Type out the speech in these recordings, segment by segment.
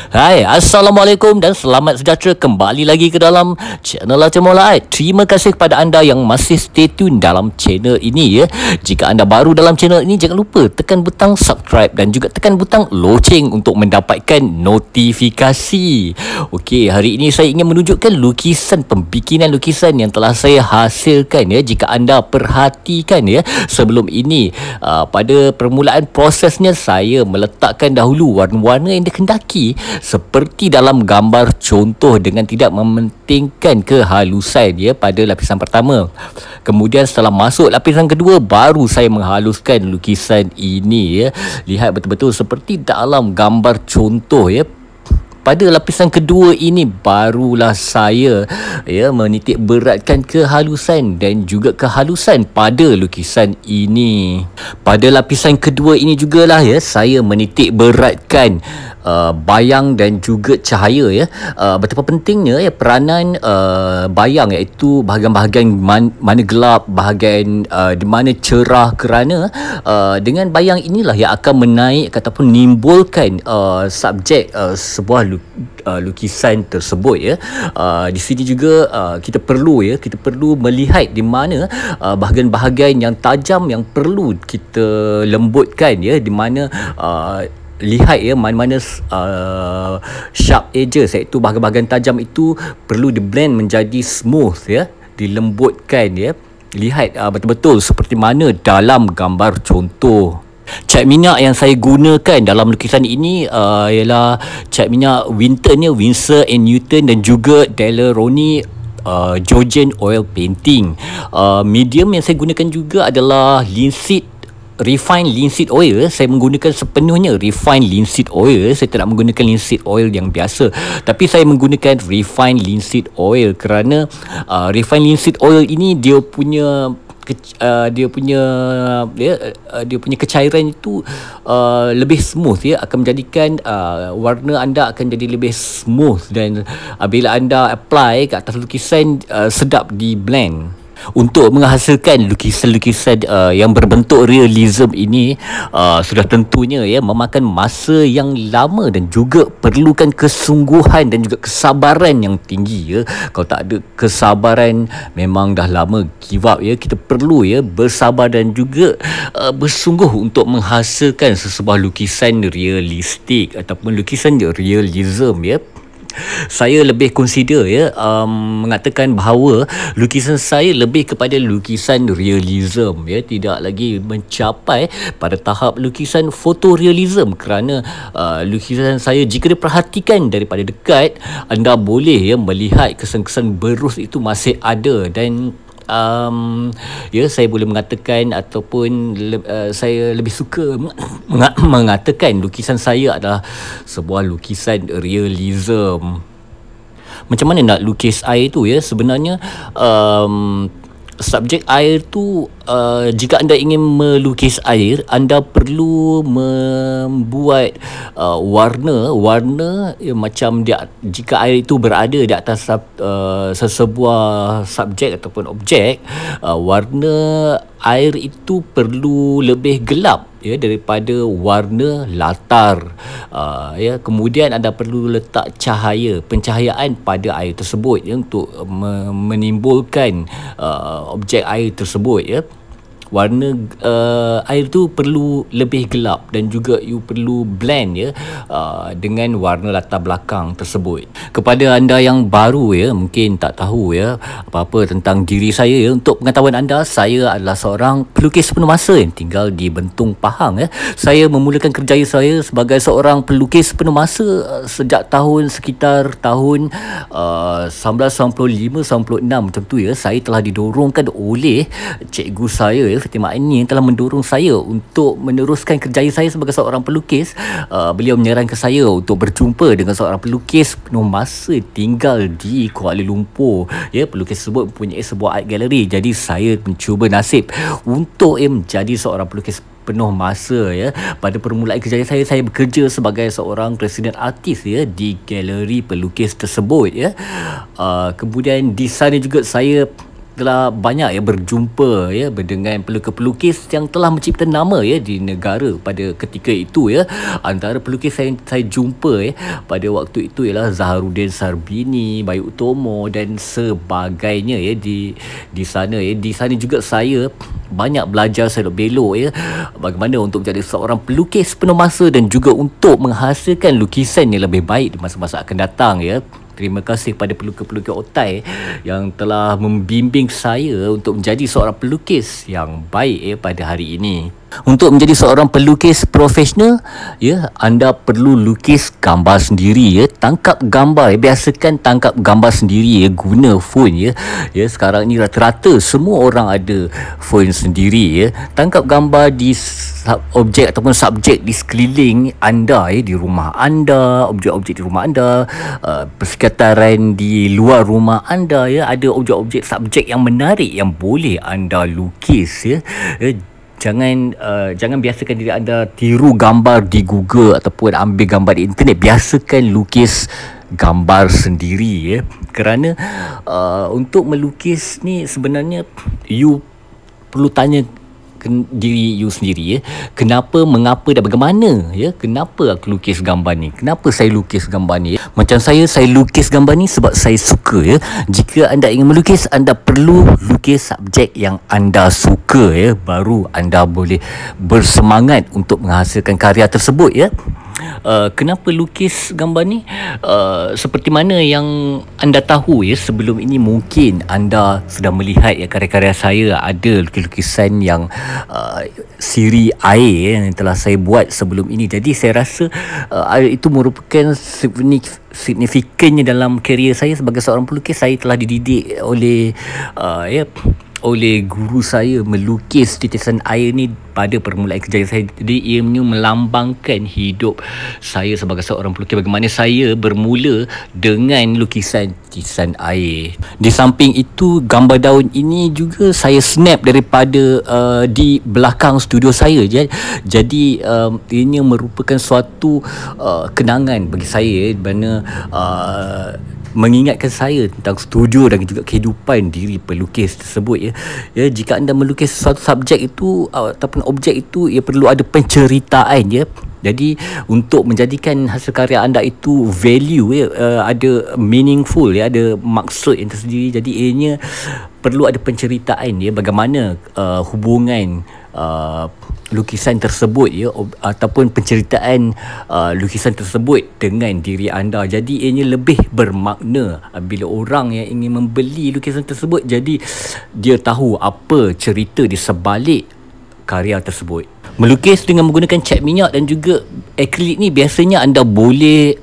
Hai, Assalamualaikum dan selamat sejahtera kembali lagi ke dalam channel Latimolai. Terima kasih kepada anda yang masih stay tune dalam channel ini ya. Jika anda baru dalam channel ini, jangan lupa tekan butang subscribe dan juga tekan butang loceng untuk mendapatkan notifikasi. Okey, hari ini saya ingin menunjukkan pembikinan lukisan yang telah saya hasilkan ya. Jika anda perhatikan ya, sebelum ini pada permulaan prosesnya saya meletakkan dahulu warna-warna yang dikehendaki seperti dalam gambar contoh dengan tidak mementingkan kehalusan ya pada lapisan pertama. Kemudian setelah masuk lapisan kedua baru saya menghaluskan lukisan ini ya. Lihat betul-betul seperti dalam gambar contoh ya. Pada lapisan kedua ini barulah saya ya menitik beratkan kehalusan dan juga kehalusan pada lukisan ini. Pada lapisan kedua ini jugalah ya saya menitik beratkan bayang dan juga cahaya ya. Betapa pentingnya ya peranan bayang, iaitu bahagian-bahagian mana gelap, bahagian di mana cerah, kerana dengan bayang inilah yang akan menaik ataupun menimbulkan subjek sebuah lukisan tersebut ya. Di sini juga kita perlu melihat di mana bahagian-bahagian yang tajam yang perlu kita lembutkan ya, di mana lihat ya mana-mana sharp edges, iaitu bahagian-bahagian tajam itu perlu di blend menjadi smooth ya, dilembutkan ya. Lihat betul-betul seperti mana dalam gambar contoh. Cat minyak yang saya gunakan dalam lukisan ini ialah cat minyak Winton ya, Winsor & Newton dan juga Daler-Rowney Georgian Oil Painting. Medium yang saya gunakan juga adalah refined linseed oil. Saya menggunakan sepenuhnya refined linseed oil. Saya tidak menggunakan linseed oil yang biasa, tapi saya menggunakan refined linseed oil kerana refined linseed oil ini dia punya kecairan itu lebih smooth ya, akan menjadikan warna anda akan jadi lebih smooth, dan bila anda apply ke atas lukisan sedap di blend. Untuk menghasilkan lukisan-lukisan yang berbentuk realism ini sudah tentunya ya memakan masa yang lama dan juga perlukan kesungguhan dan juga kesabaran yang tinggi ya. Kalau tak ada kesabaran memang dah lama give up ya. Kita perlu ya bersabar dan juga bersungguh untuk menghasilkan sesebuah lukisan realistik ataupun lukisan realism ya. Saya lebih consider ya mengatakan bahawa lukisan saya lebih kepada lukisan realism ya, tidak lagi mencapai pada tahap lukisan fotorealism, kerana lukisan saya jika diperhatikan daripada dekat anda boleh ya melihat kesan-kesan berus itu masih ada, dan ya saya boleh mengatakan ataupun saya lebih suka mengatakan lukisan saya adalah sebuah lukisan realism. Macam mana nak lukis air tu ya, sebenarnya subjek air tu jika anda ingin melukis air, anda perlu membuat warna ya, macam jika air itu berada di atas sesebuah subjek ataupun objek, warna air itu perlu lebih gelap ya daripada warna latar ya. Kemudian anda perlu letak pencahayaan pada air tersebut ya, untuk menimbulkan objek air tersebut ya. Warna air tu perlu lebih gelap dan juga you perlu blend ya dengan warna latar belakang tersebut. Kepada anda yang baru ya, mungkin tak tahu ya apa-apa tentang diri saya ya, untuk pengetahuan anda, saya adalah seorang pelukis penuh masa yang tinggal di Bentong, Pahang ya. Saya memulakan kerjaya saya sebagai seorang pelukis penuh masa sejak sekitar tahun 1995-96 macam tu ya. Saya telah didorongkan oleh cikgu saya ya, Fatimah Aini, yang telah mendorong saya untuk meneruskan kerjaya saya sebagai seorang pelukis. Beliau menyarankan saya untuk berjumpa dengan seorang pelukis penuh masa tinggal di Kuala Lumpur ya. Pelukis tersebut mempunyai sebuah art gallery, jadi saya mencuba nasib untuk menjadi seorang pelukis penuh masa ya. Pada permulaan kerjaya saya bekerja sebagai seorang resident artis ya di galeri pelukis tersebut ya. Kemudian di sana juga saya telah banyak ya berjumpa ya dengan pelukis-pelukis yang telah mencipta nama ya di negara pada ketika itu ya. Antara pelukis saya jumpa ya pada waktu itu ialah Zaharuddin Sarbini, Bayu Utomo dan sebagainya ya di sana ya. Di sana juga saya banyak belajar selok-belok ya bagaimana untuk menjadi seorang pelukis penuh masa dan juga untuk menghasilkan lukisan yang lebih baik di masa-masa akan datang ya. Terima kasih kepada pelukis-pelukis otai yang telah membimbing saya untuk menjadi seorang pelukis yang baik ya pada hari ini. Untuk menjadi seorang pelukis profesional ya, anda perlu lukis gambar sendiri ya, tangkap gambar ya, biasakan tangkap gambar sendiri ya guna phone ya. Ya, sekarang ni rata-rata semua orang ada phone sendiri ya. Tangkap gambar di objek ataupun subjek di sekeliling anda ya, di rumah anda, objek-objek di rumah anda, persekitaran di luar rumah anda ya, ada objek-objek subjek yang menarik yang boleh anda lukis ya. Jangan biasakan diri anda tiru gambar di Google ataupun ambil gambar di internet. Biasakan lukis gambar sendiri ya. Kerana untuk melukis ni sebenarnya you perlu tanya diri you sendiri ya, kenapa, mengapa dan bagaimana ya. Kenapa aku lukis gambar ni, kenapa saya lukis gambar ni. Macam saya lukis gambar ni sebab saya suka ya. Jika anda ingin melukis, anda perlu lukis subjek yang anda suka ya, baru anda boleh bersemangat untuk menghasilkan karya tersebut ya. Kenapa lukis gambar ni? Seperti mana yang anda tahu ya, sebelum ini mungkin anda sudah melihat ya karya-karya saya, ada lukisan yang siri air ya, yang telah saya buat sebelum ini. Jadi saya rasa itu merupakan signifikannya dalam kerjaya saya sebagai seorang pelukis. Saya telah dididik oleh guru saya melukis titisan air ni pada permulaan kerjaya saya. Jadi ianya melambangkan hidup saya sebagai seorang pelukis, bagaimana saya bermula dengan lukisan titisan air. Di samping itu, gambar daun ini juga saya snap daripada di belakang studio saya. Jadi ianya merupakan suatu kenangan bagi saya di mana mengingatkan saya tentang studio dan juga kehidupan diri pelukis tersebut ya. Ya, jika anda melukis suatu subjek itu ataupun objek itu, ia perlu ada penceritaan ya. Jadi untuk menjadikan hasil karya anda itu value ya, ada meaningful ya, ada maksud yang tersendiri. Jadi ianya perlu ada penceritaan ya, bagaimana hubungan lukisan tersebut ya, ataupun penceritaan lukisan tersebut dengan diri anda. Jadi ianya lebih bermakna bila orang yang ingin membeli lukisan tersebut, jadi dia tahu apa cerita di sebalik karya tersebut. Melukis dengan menggunakan cat minyak dan juga akrilik ni biasanya anda boleh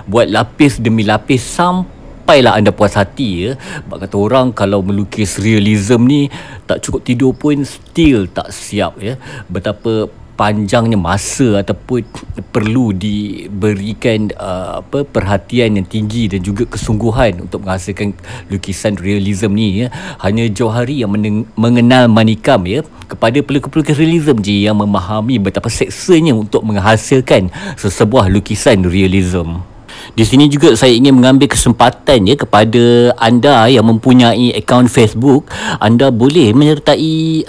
buat lapis demi lapis sampailah anda puas hati ya. Kata orang, kalau melukis realism ni tak cukup tidur pun still tak siap ya. Betapa panjangnya masa ataupun perlu diberikan perhatian yang tinggi dan juga kesungguhan untuk menghasilkan lukisan realism ni ya. Hanya Johari yang mengenal manikam ya. Kepada pelukis-pelukis realism je yang memahami betapa seksanya untuk menghasilkan sesebuah lukisan realism. Di sini juga saya ingin mengambil kesempatan ya kepada anda yang mempunyai akaun Facebook, anda boleh menyertai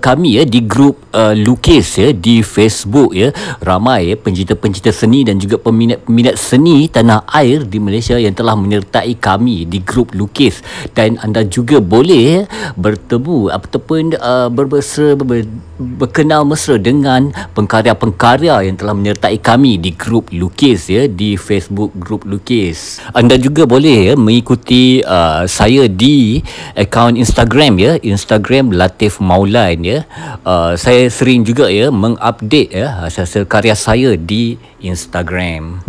kami ya di grup lukis ya di Facebook ya. Ramai ya pencinta-pencinta seni dan juga peminat-peminat seni tanah air di Malaysia yang telah menyertai kami di grup lukis, dan anda juga boleh bertemu ataupun berkenal mesra dengan pengkarya-pengkarya yang telah menyertai kami di grup lukis ya di Facebook grup lukis. Anda juga boleh ya mengikuti saya di akaun Instagram ya, Instagram Latif Maulan ya. Saya sering juga ya mengupdate ya hasil karya saya di Instagram.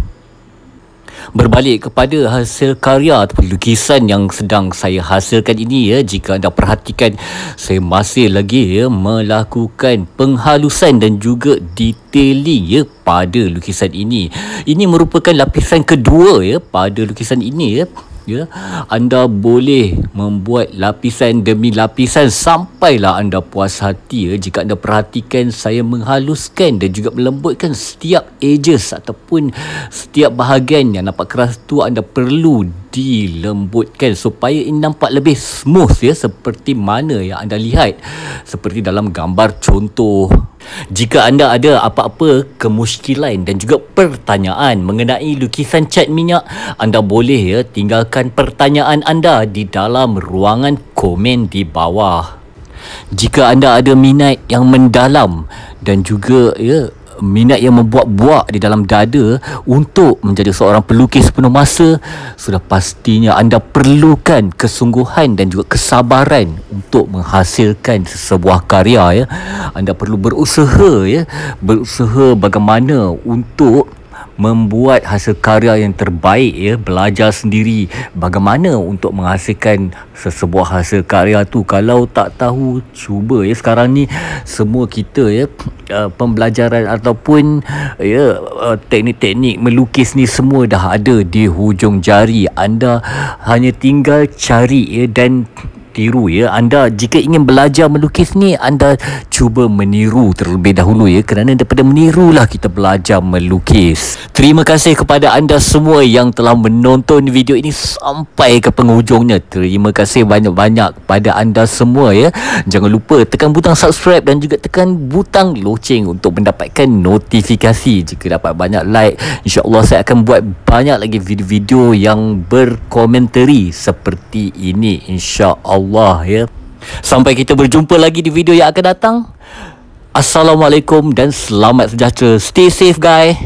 Berbalik kepada hasil karya ataupun lukisan yang sedang saya hasilkan ini ya, jika anda perhatikan, saya masih lagi ya melakukan penghalusan dan juga detailing ya pada lukisan ini. Ini merupakan lapisan kedua ya pada lukisan ini ya. Ya, anda boleh membuat lapisan demi lapisan sampailah anda puas hati ya. Jika anda perhatikan, saya menghaluskan dan juga melembutkan setiap edges ataupun setiap bahagian yang nampak keras tu anda perlu dilembutkan supaya ini nampak lebih smooth ya, seperti mana yang anda lihat seperti dalam gambar contoh. Jika anda ada apa-apa kemusykilan dan juga pertanyaan mengenai lukisan cat minyak, anda boleh ya tinggalkan pertanyaan anda di dalam ruangan komen di bawah. Jika anda ada minat yang mendalam dan juga ya minat yang membuat-buat di dalam dada untuk menjadi seorang pelukis penuh masa, sudah pastinya anda perlukan kesungguhan dan juga kesabaran untuk menghasilkan sebuah karya ya. Anda perlu berusaha ya, berusaha bagaimana untuk membuat hasil karya yang terbaik ya, belajar sendiri bagaimana untuk menghasilkan sesebuah hasil karya tu. Kalau tak tahu, cuba ya, sekarang ni semua kita ya pembelajaran ataupun ya teknik-teknik melukis ni semua dah ada di hujung jari. Anda hanya tinggal cari ya dan tiru ya. Anda jika ingin belajar melukis ni, anda cuba meniru terlebih dahulu ya, kerana daripada menirulah kita belajar melukis. Terima kasih kepada anda semua yang telah menonton video ini sampai ke penghujungnya. Terima kasih banyak-banyak kepada anda semua ya. Jangan lupa tekan butang subscribe dan juga tekan butang loceng untuk mendapatkan notifikasi. Jika dapat banyak like, insya-Allah saya akan buat banyak lagi video-video yang berkomentari seperti ini, insya-Allah ya. Sampai kita berjumpa lagi di video yang akan datang. Assalamualaikum dan selamat sejahtera. Stay safe guys.